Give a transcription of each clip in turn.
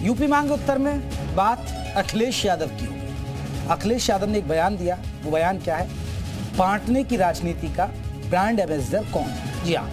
UP मांगे उत्तर में बात अखिलेश यादव की होगी। अखिलेश यादव ने एक बयान दिया। वो बयान क्या है? बांटने की राजनीति का ब्रांड एम्बेसडर कौन है? जी हाँ,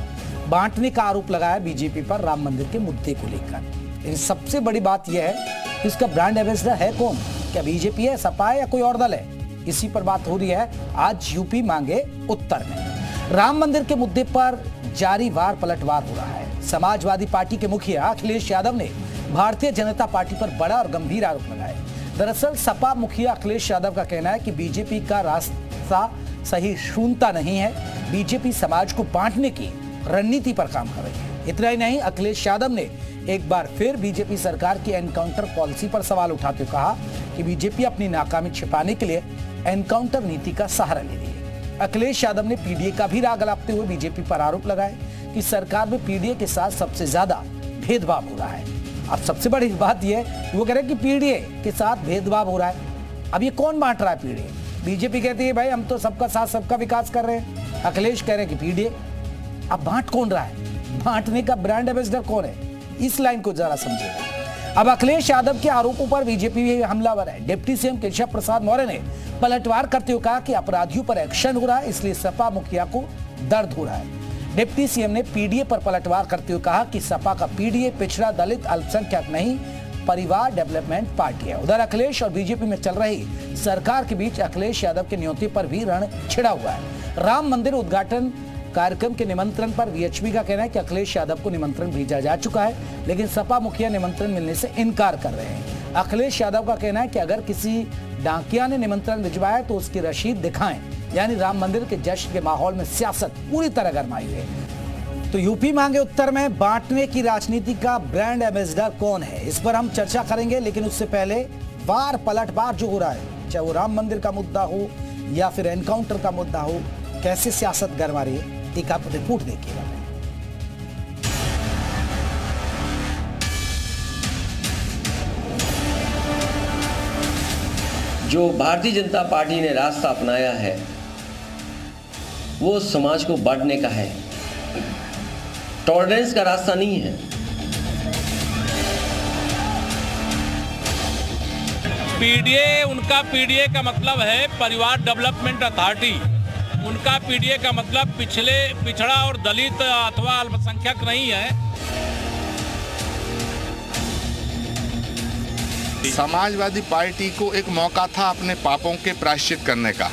बांटने का आरोप लगाया बीजेपी पर राम मंदिर के मुद्दे को लेकर। लेकिन सबसे बड़ी बात यह है कि इसका ब्रांड एम्बेसडर है कौन? क्या बीजेपी है, सपा है या कोई और दल है? इसी पर बात हो रही है आज यूपी मांगे उत्तर में। राम मंदिर के मुद्दे पर जारी वार पलटवार हो रहा है। समाजवादी पार्टी के मुखिया अखिलेश यादव ने भारतीय जनता पार्टी पर बड़ा और गंभीर आरोप लगाए। दरअसल सपा मुखिया अखिलेश यादव का कहना है कि बीजेपी का रास्ता सही सुनता नहीं है। बीजेपी समाज को बांटने की रणनीति पर काम कर रही है। इतना ही नहीं, अखिलेश यादव ने एक बार फिर बीजेपी सरकार की एनकाउंटर पॉलिसी पर सवाल उठाते हुए कहा कि बीजेपी अपनी नाकामी छिपाने के लिए एनकाउंटर नीति का सहारा ले रही है। अखिलेश यादव ने पीडीए का भी राग अलापते हुए बीजेपी पर आरोप लगाए कि सरकार में पीडीए के साथ सबसे ज्यादा भेदभाव हो रहा है। अब सबसे बड़ी बात यह है, वो कह रहे हैं कि पीडीए के साथ भेदभाव हो रहा है। अब ये कौन बांट रहा है पीडीए? बीजेपी कहती है भाई हम तो सबका साथ सबका विकास कर रहे हैं। अखिलेश कह रहे हैं कि पीडीए। अब बांट कौन रहा है? बांटने का ब्रांड एम्बेसडर कौन है? इस लाइन को जरा समझिएगा। अब अखिलेश यादव के आरोपों पर बीजेपी भी हमलावर है। डिप्टी सीएम केशव प्रसाद मौर्य ने पलटवार करते हुए कहा कि अपराधियों पर एक्शन हो रहा है, इसलिए सपा मुखिया को दर्द हो रहा है। डिप्टी सीएम ने पीडीए पर पलटवार करते हुए कहा कि सपा का पीडीए पिछड़ा, दलित, अल्पसंख्यक नहीं, परिवार डेवलपमेंट पार्टी है। उधर अखिलेश और बीजेपी में चल रही सरकार के बीच अखिलेश यादव के न्योते पर भी रण छिड़ा हुआ है। राम मंदिर उद्घाटन कार्यक्रम के निमंत्रण पर वीएचपी का कहना है कि अखिलेश यादव को निमंत्रण भेजा जा चुका है, लेकिन सपा मुखिया निमंत्रण मिलने से इनकार कर रहे हैं। अखिलेश यादव का कहना है कि अगर किसी डाकिया ने निमंत्रण भिजवाया तो उसकी रसीद दिखाएं। यानी राम मंदिर के जश्न के माहौल में सियासत पूरी तरह गरमाई हुई है। तो यूपी मांगे उत्तर में बांटने की राजनीति का ब्रांड एम्बेसडर कौन है, इस पर हम चर्चा करेंगे। लेकिन उससे पहले वार पलटवार जो हो रहा है, चाहे वो राम मंदिर का मुद्दा हो या फिर एनकाउंटर का मुद्दा हो, कैसे सियासत गरमा रही है, एक आप रिपोर्ट देखिएगा। जो भारतीय जनता पार्टी ने रास्ता अपनाया है वो समाज को बांटने का है, टॉलरेंस का रास्ता नहीं है। पीडीए, उनका पीडीए का मतलब है परिवार डेवलपमेंट अथॉरिटी। उनका पीडीए का मतलब पिछड़ा और दलित अथवा अल्पसंख्यक नहीं है। समाजवादी पार्टी को एक मौका था अपने पापों के प्रायश्चित करने का,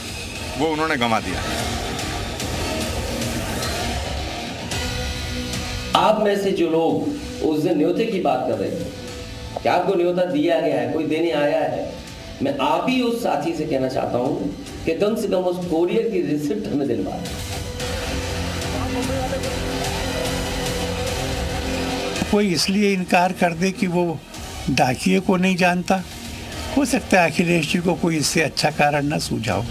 वो उन्होंने गंवा दिया। आप में से जो लोग उस दिन न्योते की बात कर रहे थे कि आपको न्योता दिया गया है, कोई देने आया है, मैं आप ही उस साथी से कहना चाहता हूं कि कम से कम उस कोरियर की रिसिप्ट हमें दिलवा। कोई इसलिए इनकार कर दे कि वो डाकिए को नहीं जानता, हो सकता है अखिलेश जी को कोई इससे अच्छा कारण न सूझा हो।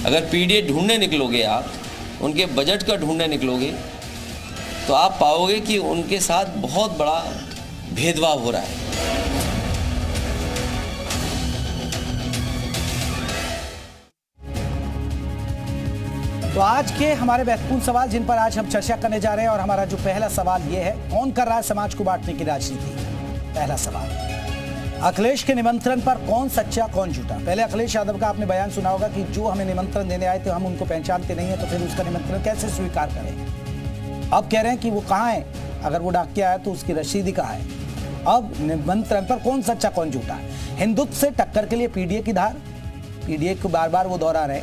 अगर पीडीए ढूंढने निकलोगे, आप उनके बजट का ढूंढने निकलोगे, तो आप पाओगे कि उनके साथ बहुत बड़ा भेदभाव हो रहा है। तो आज के हमारे महत्वपूर्ण सवाल जिन पर आज हम चर्चा करने जा रहे हैं, और हमारा जो पहला सवाल ये है, कौन कर रहा है समाज को बांटने की राजनीति? पहला सवाल, अखिलेश के निमंत्रण पर कौन सच्चा कौन झूठा? पहले अखिलेश यादव का आपने बयान सुना होगा कि जो हमें निमंत्रण देने आए थे हम उनको पहचानते नहीं है, तो फिर उसका निमंत्रण कैसे स्वीकार करें? अब कह रहे हैं कि वो कहाँ है, अगर वो डाकिया है तो उसकी रसीद कहाँ है? अब निमंत्रण पर कौन सच्चा कौन झूठा? हिंदुत्व से टक्कर के लिए पीडीए की धार, पीडीए को बार बार वो दोहरा रहे।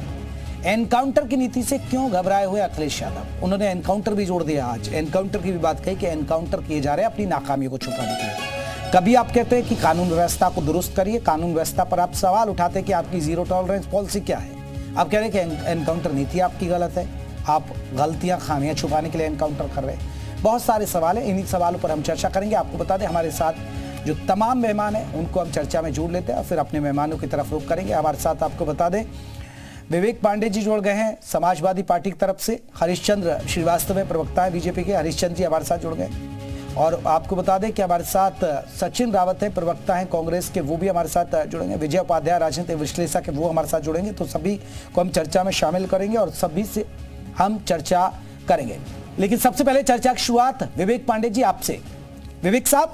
एनकाउंटर की नीति से क्यों घबराए हुए अखिलेश यादव? उन्होंने एनकाउंटर भी जोड़ दिया। आज एनकाउंटर की भी बात कही कि एनकाउंटर किए जा रहे हैं अपनी नाकामियों को छुपाने के लिए। कभी आप कहते हैं कि कानून व्यवस्था को दुरुस्त करिए, कानून व्यवस्था पर आप सवाल उठाते हैं कि आपकी जीरो टॉलरेंस पॉलिसी क्या है। आप कह रहे हैं कि एनकाउंटर नीति आपकी गलत है, आप गलतियां खामियां छुपाने के लिए एनकाउंटर कर रहे हैं। बहुत सारे सवाल हैं, इन्हीं सवालों पर हम चर्चा करेंगे। आपको बता दें हमारे साथ जो तमाम मेहमान हैं उनको हम चर्चा में जोड़ लेते हैं और फिर अपने मेहमानों की तरफ रुख करेंगे। हमारे साथ आपको बता दें विवेक पांडे जी जुड़ गए हैं समाजवादी पार्टी की तरफ से, हरीशचंद्र श्रीवास्तव है प्रवक्ता है बीजेपी के, हरीशचंद्र जी हमारे साथ जुड़ गए। और आपको बता दें कि हमारे साथ सचिन रावत है प्रवक्ता हैं कांग्रेस के, वो भी हमारे साथ जुड़ेंगे। विजय उपाध्याय राजनीतिक विश्लेषक है, वो हमारे साथ जुड़ेंगे। तो सभी को हम चर्चा में शामिल करेंगे और सभी से हम चर्चा करेंगे। लेकिन सबसे पहले चर्चा की शुरुआत विवेक पांडे जी आपसे। विवेक साहब,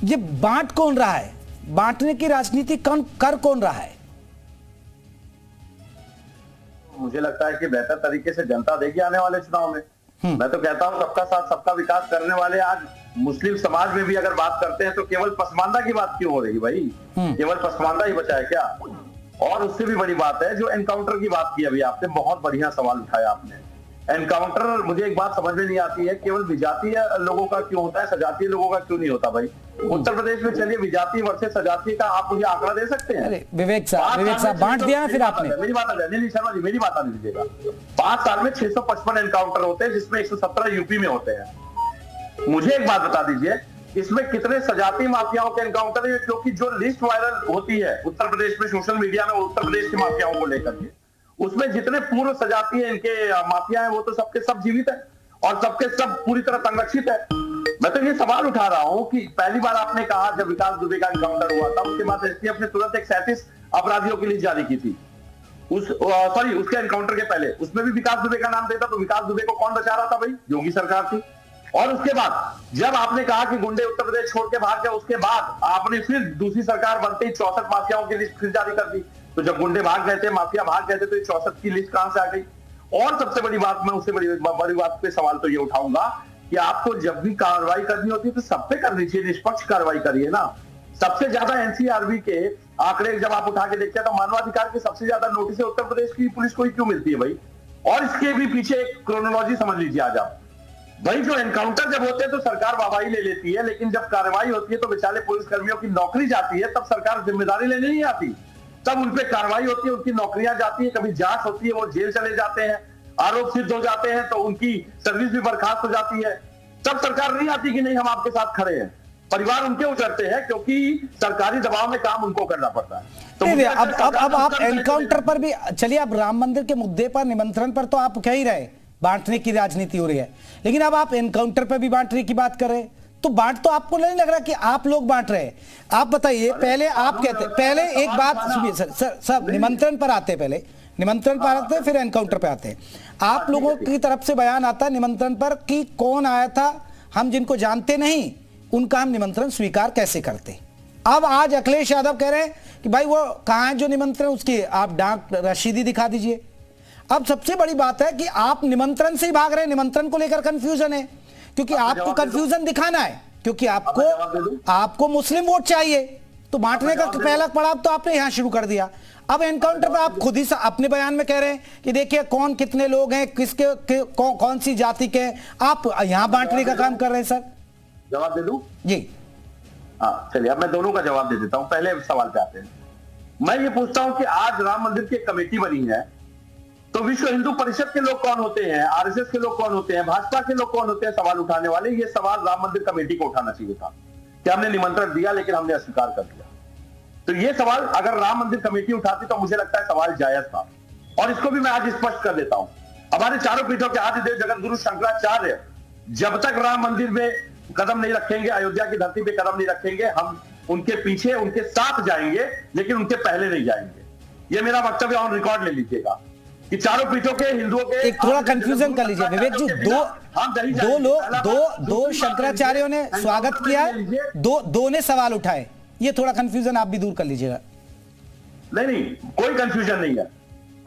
ये बांट कौन रहा है? बांटने की राजनीति कर कौन रहा है? मुझे लगता है कि बेहतर तरीके से जनता देगी आने वाले चुनाव में। मैं तो कहता हूं सबका साथ सबका विकास करने वाले आज मुस्लिम समाज में भी अगर बात करते हैं तो केवल पसमानदा की बात क्यों हो रही भाई? केवल पसमानदा ही बचा है क्या? और उससे भी बड़ी बात है जो एनकाउंटर की बात की अभी आपने, बहुत बढ़िया सवाल उठाया आपने। एनकाउंटर, मुझे एक बात समझ में नहीं आती है, केवल विजातीय लोगों का क्यों होता है, सजातीय लोगों का क्यों नहीं होता भाई? उत्तर प्रदेश में चलिए विजातीय वर्सेस सजातीय का आप मुझे आंकड़ा दे सकते हैं? अरे विवेक साहब बांट दिया ना फिर आपने। मेरी बात आ जाए, नहीं शर्मा जी मेरी बात आने दीजिएगा। 5 साल में 655 एनकाउंटर होते हैं जिसमें 117 यूपी में होते हैं। मुझे एक बात बता दीजिए, इसमें कितने सजाती माफियाओं के एनकाउंटर है? क्योंकि जो लिस्ट वायरल होती है उत्तर प्रदेश में सोशल मीडिया में उत्तर प्रदेश के माफियाओं को लेकर के, उसमें जितने पूर्व सजाती है इनके माफिया है वो तो सबके सब जीवित है और सबके सब पूरी तरह संरक्षित है। मैं तो ये सवाल उठा रहा हूं कि पहली बार आपने कहा जब विकास दुबे का एनकाउंटर हुआ था उसके बाद एसटीएफ ने तुरंत एक 37 अपराधियों की लिस्ट जारी की थी। उसके एनकाउंटर के पहले उसमें भी विकास दुबे का नाम देता, तो विकास दुबे को कौन बचा रहा था भाई? योगी सरकार थी। और उसके बाद जब आपने कहा कि गुंडे उत्तर प्रदेश छोड़ के भाग गए, उसके बाद आपने फिर दूसरी सरकार बनते ही 64 माफियाओं की लिस्ट फिर जारी कर दी। तो जब गुंडे भाग गए थे, माफिया भाग गए थे, तो 64 की लिस्ट कहां से आ गई? और सबसे बड़ी बात, मैं उससे बड़ी बात पे सवाल तो ये उठाऊंगा कि आपको जब भी कार्रवाई करनी होती है तो सब पे करनी चाहिए, निष्पक्ष कार्रवाई करिए ना। सबसे ज्यादा एनसीआरबी के आंकड़े जब आप उठा के देखते हैं तो मानवाधिकार की सबसे ज्यादा नोटिस उत्तर प्रदेश की पुलिस को ही क्यों मिलती है भाई? और इसके भी पीछे एक क्रोनोलॉजी समझ लीजिए आज आप भाई। जो एनकाउंटर जब होते हैं तो सरकार वाहवाही ले लेती है, लेकिन जब कार्रवाई होती है तो बेचारे पुलिस कर्मियों की नौकरी जाती है, तब सरकार जिम्मेदारी लेने नहीं आती, तब उनपे कार्रवाई होती है, उनकी नौकरियां जाती है, कभी जांच होती है, वो जेल चले जाते हैं, आरोप सिद्ध हो जाते हैं तो उनकी सर्विस भी बर्खास्त हो जाती है। तब सरकार नहीं आती कि नहीं हम आपके साथ खड़े हैं। परिवार उनके उतरते हैं क्योंकि सरकारी दबाव में काम उनको करना पड़ता है। तो अब आप एनकाउंटर पर भी चलिए, अब राम मंदिर के मुद्दे पर निमंत्रण पर तो आप कह ही रहे बांटने की राजनीति हो रही है, लेकिन अब आप एनकाउंटर पर भी बांटने की बात कर रहे हैं, तो बांट तो आपको नहीं लग रहा कि आप लोग बांट रहे हैं? आप बताइए, पहले आप कहते, पहले एक बात सुनिए सर, निमंत्रण पर आते, पहले निमंत्रण पर आते फिर एनकाउंटर पर आते हैं। आप लोगों की तरफ से बयान आता है निमंत्रण पर कि कौन आया था, हम जिनको जानते नहीं उनका हम निमंत्रण स्वीकार कैसे करते। अब आज अखिलेश यादव कह रहे हैं कि भाई वो कहां है जो निमंत्रण, उसकी आप डाक रसीदी दिखा दीजिए। अब सबसे बड़ी बात है कि आप निमंत्रण से ही भाग रहे हैं, निमंत्रण को लेकर कंफ्यूजन है, क्योंकि आपको कंफ्यूजन दिखाना है, क्योंकि आपको मुस्लिम वोट चाहिए, तो बांटने का पहला पड़ाव तो आपने यहां शुरू कर दिया। अब एनकाउंटर पर आप खुद ही अपने बयान में कह रहे हैं कि देखिए कौन कितने लोग हैं, किसके कौन सी जाति के, आप यहां बांटने का काम कर रहे हैं। सर जवाब दे दूं? जी हाँ चलिए, अब मैं दोनों का जवाब दे देता हूं। पहले सवाल पे आते हैं। मैं ये पूछता हूं कि आज राम मंदिर की कमेटी बनी है तो विश्व हिंदू परिषद के लोग कौन होते हैं, आरएसएस के लोग कौन होते हैं, भाजपा के लोग कौन होते हैं सवाल उठाने वाले? ये सवाल राम मंदिर कमेटी को उठाना चाहिए था कि हमने निमंत्रण दिया लेकिन हमने अस्वीकार कर दिया। तो ये सवाल अगर राम मंदिर कमेटी उठाती तो मुझे लगता है सवाल जायज था, और इसको भी मैं आज स्पष्ट कर देता हूं। हमारे चारों पीठों के आदिदेव जगत गुरु शंकराचार्य जब तक राम मंदिर में कदम नहीं रखेंगे, अयोध्या की धरती पे कदम नहीं रखेंगे, हम उनके पीछे उनके साथ जाएंगे लेकिन उनके पहले नहीं जाएंगे। ये मेरा वक्तव्य ऑन रिकॉर्ड ले लीजिएगा कि चारों पीठों के हिंदुओं के एक थोड़ा कंफ्यूजन कर लीजिए विवेक जी। दो शंकराचार्यों ने स्वागत किया, दो ने सवाल उठाए, ये थोड़ा कंफ्यूजन आप भी दूर कर लीजिएगा। नहीं कोई कंफ्यूजन नहीं है।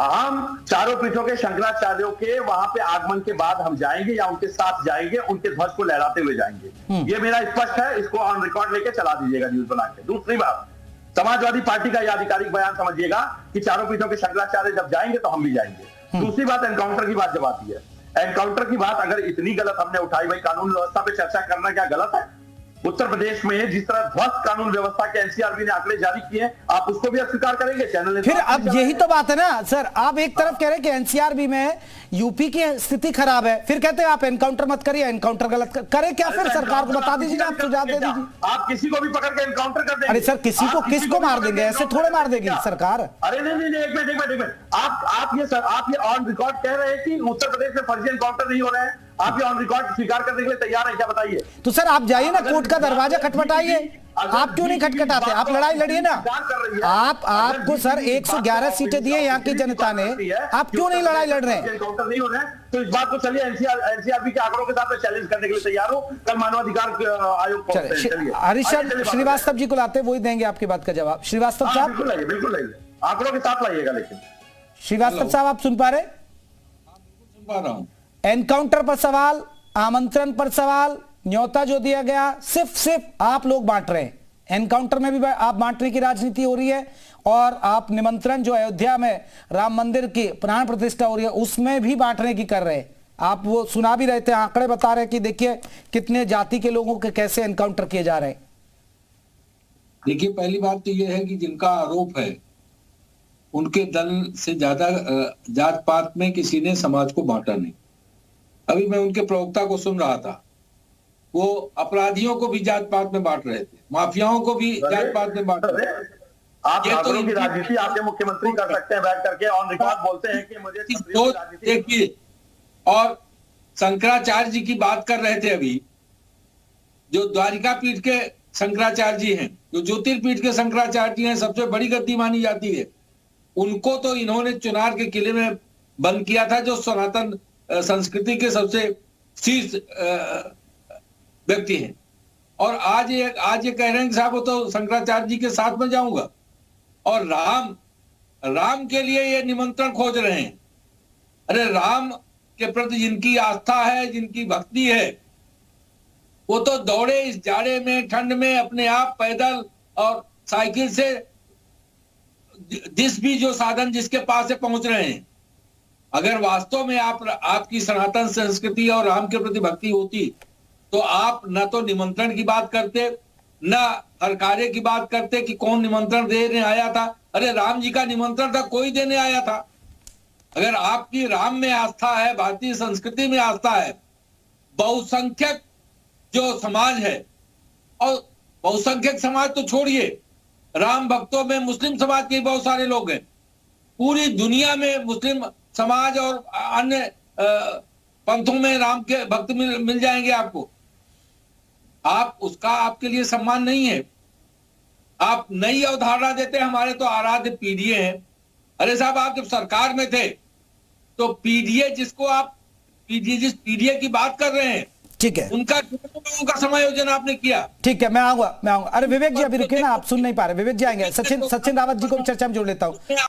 हम चारों पीठों के शंकराचार्यों के वहां पे आगमन के बाद हम जाएंगे या उनके साथ जाएंगे, उनके ध्वज को लहराते हुए जाएंगे। ये मेरा स्पष्ट है, इसको ऑन रिकॉर्ड लेके चला दीजिएगा न्यूज बना के। दूसरी बात, समाजवादी पार्टी का यह आधिकारिक बयान समझिएगा कि चारों पीठों के शंकराचार्य जब जाएंगे तो हम भी जाएंगे। दूसरी बात, एनकाउंटर की बात जब आती है, एनकाउंटर की बात अगर इतनी गलत हमने उठाई, भाई कानून व्यवस्था पे चर्चा करना क्या गलत है? उत्तर प्रदेश में जिस तरह ध्वस्त कानून व्यवस्था के एनसीआरबी ने आंकड़े जारी किए, आप उसको भी अस्वीकार करेंगे? चैनल फिर अब यही तो बात है ना सर, आप एक तरफ कह रहे हैं कि एनसीआरबी में यूपी की स्थिति खराब है, फिर कहते हैं आप एनकाउंटर मत करिए, एनकाउंटर गलत करे क्या? फिर सरकार को बता दीजिए, आप सुझाव दे दीजिए। आप किसी को भी पकड़ के एनकाउंटर कर देंगे? अरे सर किसको मार देंगे? ऐसे थोड़े मार देगी सरकार। अरे नहीं, एक मिनट, आप ये ऑन रिकॉर्ड कह रहे हैं कि उत्तर प्रदेश में फर्जी एनकाउंटर नहीं हो रहे हैं, आप ये ऑन रिकॉर्ड स्वीकार करने के लिए तैयार है क्या? बताइए। तो सर आप जाइए ना, कोर्ट का दरवाजा खटखटाइए, आप क्यों नहीं खटखटाते? आप लड़ाई लड़िए ना। आपको सर 111 सीटें दी है यहाँ की जनता ने, आप क्यों नहीं लड़ाई लड़ रहे हैं? एनकाउंटर नहीं हो रहे हैं, तो इस बात को चलिए एनसीआरबी के आंकड़ों के साथ मैं चैलेंज करने के लिए तैयार हूं। कल मानवाधिकार आयोग पहुंचते हैं। चलिए हरीशचंद्र श्रीवास्तव जी को लाते, वही देंगे आपकी बात का जवाब। श्रीवास्तव साहब, बिल्कुल लाइए, आंकड़ों के साथ लाइएगा। लेकिन श्रीवास्तव साहब, आप सुन पा रहे? सुन पा रहा हूं। एनकाउंटर पर सवाल, आमंत्रण पर सवाल, न्योता जो दिया गया सिर्फ आप लोग बांट रहे हैं। एनकाउंटर में भी आप बांटने की राजनीति हो रही है, और आप निमंत्रण जो अयोध्या में राम मंदिर की प्राण प्रतिष्ठा हो रही है उसमें भी बांटने की कर रहे हैं। आप वो सुना भी रहे थे, आंकड़े बता रहे हैं कि देखिए कितने जाति के लोगों के कैसे एनकाउंटर किए जा रहे हैं। देखिए, पहली बात तो यह है कि जिनका आरोप है उनके दल से ज्यादा जात पात में किसी ने समाज को बांटा नहीं। अभी मैं उनके प्रवक्ता को सुन रहा था, वो अपराधियों को भी जात पात में बांट रहे थे, माफियाओं को भी जात पात में बांट रहे थे। आप आंकड़ों की राजनीति आपके मुख्यमंत्री कर सकते हैं, बैठ करके ऑन रिकॉर्ड बोलते हैं कि मुझे देखिए, और शंकराचार्य जी की बात कर रहे थे अभी, जो द्वारिका पीठ के शंकराचार्य जी हैं, जो ज्योतिर्पीठ के शंकराचार्य जी हैं, सबसे बड़ी गद्दी मानी जाती है, उनको तो इन्होंने चुनार के किले में बंद किया था, जो सनातन संस्कृति के सबसे शीर्ष व्यक्ति हैं। और आज ये कह रहे हैं कि साहब वो तो शंकराचार्य जी के साथ में जाऊंगा, और राम के लिए ये निमंत्रण खोज रहे हैं। अरे राम के प्रति जिनकी आस्था है, जिनकी भक्ति है, वो तो दौड़े इस जाड़े में, ठंड में, अपने आप पैदल और साइकिल से, जिस भी जो साधन जिसके पास से पहुंच रहे हैं। अगर वास्तव में आपकी सनातन संस्कृति और राम के प्रति भक्ति होती तो आप न तो निमंत्रण की बात करते, न हर कार्य की बात करते कि कौन निमंत्रण देने आया था। अरे राम जी का निमंत्रण था, कोई देने आया था। अगर आपकी राम में आस्था है, भारतीय संस्कृति में आस्था है, बहुसंख्यक जो समाज है, और बहुसंख्यक समाज तो छोड़िए, राम भक्तों में मुस्लिम समाज के बहुत सारे लोग हैं। पूरी दुनिया में मुस्लिम समाज और अन्य पंथों में राम के भक्त मिल जाएंगे आपको। आप उसका आपके लिए सम्मान नहीं है। आप नई अवधारणा देते हैं, हमारे तो आराध्य पीडीए हैं। अरे साहब, आप जब सरकार में थे तो पीडीए जिस पीडीए की बात कर रहे हैं, ठीक है, उनका समायोजन आपने किया। ठीक है, मैं आऊंगा। अरे विवेक जी अभी रुकिए ना, आप सुन नहीं पा रहे। विवेक जी आएंगे। सचिन रावत जी को भी चर्चा में जोड़ लेता हूं।